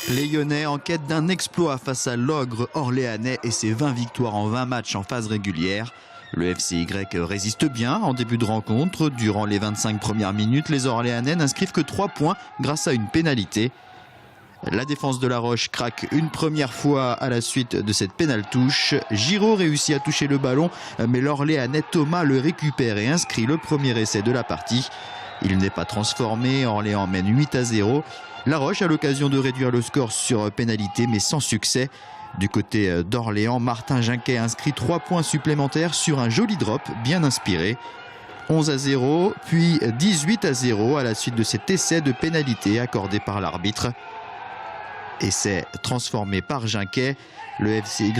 Les Lyonnais en quête d'un exploit face à l'ogre orléanais et ses 20 victoires en 20 matchs en phase régulière. Le FCY résiste bien en début de rencontre. Durant les 25 premières minutes, les Orléanais n'inscrivent que 3 points grâce à une pénalité. La défense de La Roche craque une première fois à la suite de cette pénale-touche. Giraud réussit à toucher le ballon, mais l'Orléanais Thomas le récupère et inscrit le premier essai de la partie. Il n'est pas transformé, Orléans mène 8-0. La Roche a l'occasion de réduire le score sur pénalité, mais sans succès. Du côté d'Orléans, Martin Ginquet inscrit 3 points supplémentaires sur un joli drop bien inspiré. 11-0, puis 18-0 à la suite de cet essai de pénalité accordé par l'arbitre. Essai transformé par Ginquet. Le FCY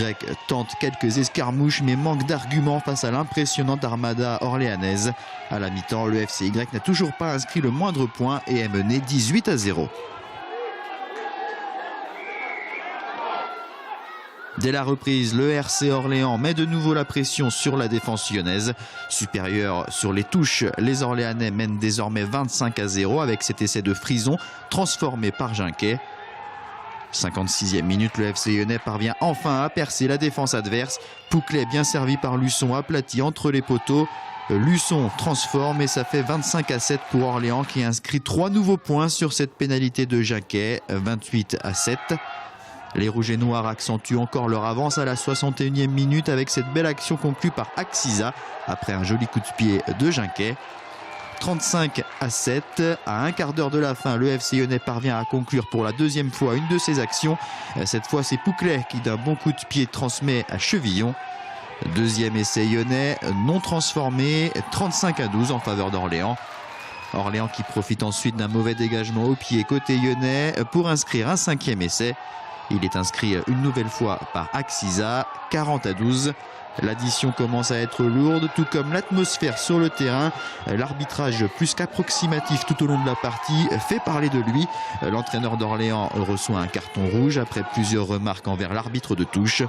tente quelques escarmouches mais manque d'arguments face à l'impressionnante armada orléanaise. À la mi-temps, le FCY n'a toujours pas inscrit le moindre point et est mené 18-0. Dès la reprise, le RC Orléans met de nouveau la pression sur la défense lyonnaise. Supérieur sur les touches, les Orléanais mènent désormais 25-0 avec cet essai de Frison transformé par Ginquet. 56e minute, le FC lyonnais parvient enfin à percer la défense adverse. Pouclet, bien servi par Luçon, aplati entre les poteaux. Luçon transforme et ça fait 25-7 pour Orléans qui inscrit 3 nouveaux points sur cette pénalité de Ginquet, 28-7. Les Rouges et Noirs accentuent encore leur avance à la 61e minute avec cette belle action conclue par Axiza après un joli coup de pied de Ginquet. 35-7, à un quart d'heure de la fin, le FC lyonnais parvient à conclure pour la deuxième fois une de ses actions. Cette fois, c'est Pouclet qui d'un bon coup de pied transmet à Chevillon. Deuxième essai lyonnais non transformé, 35-12 en faveur d'Orléans. Orléans qui profite ensuite d'un mauvais dégagement au pied côté lyonnais pour inscrire un 5e essai. Il est inscrit une nouvelle fois par Axiza, 40-12. L'addition commence à être lourde, tout comme l'atmosphère sur le terrain. L'arbitrage plus qu'approximatif tout au long de la partie fait parler de lui. L'entraîneur d'Orléans reçoit un carton rouge après plusieurs remarques envers l'arbitre de touche.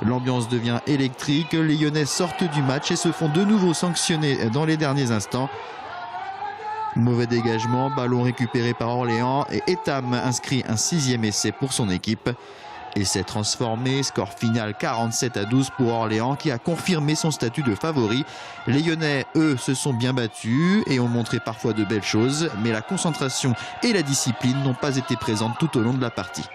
L'ambiance devient électrique, les Lyonnais sortent du match et se font de nouveau sanctionner dans les derniers instants. Mauvais dégagement, ballon récupéré par Orléans et Etam inscrit un 6e essai pour son équipe. Essai transformé, score final 47-12 pour Orléans qui a confirmé son statut de favori. Les Lyonnais, eux, se sont bien battus et ont montré parfois de belles choses, mais la concentration et la discipline n'ont pas été présentes tout au long de la partie.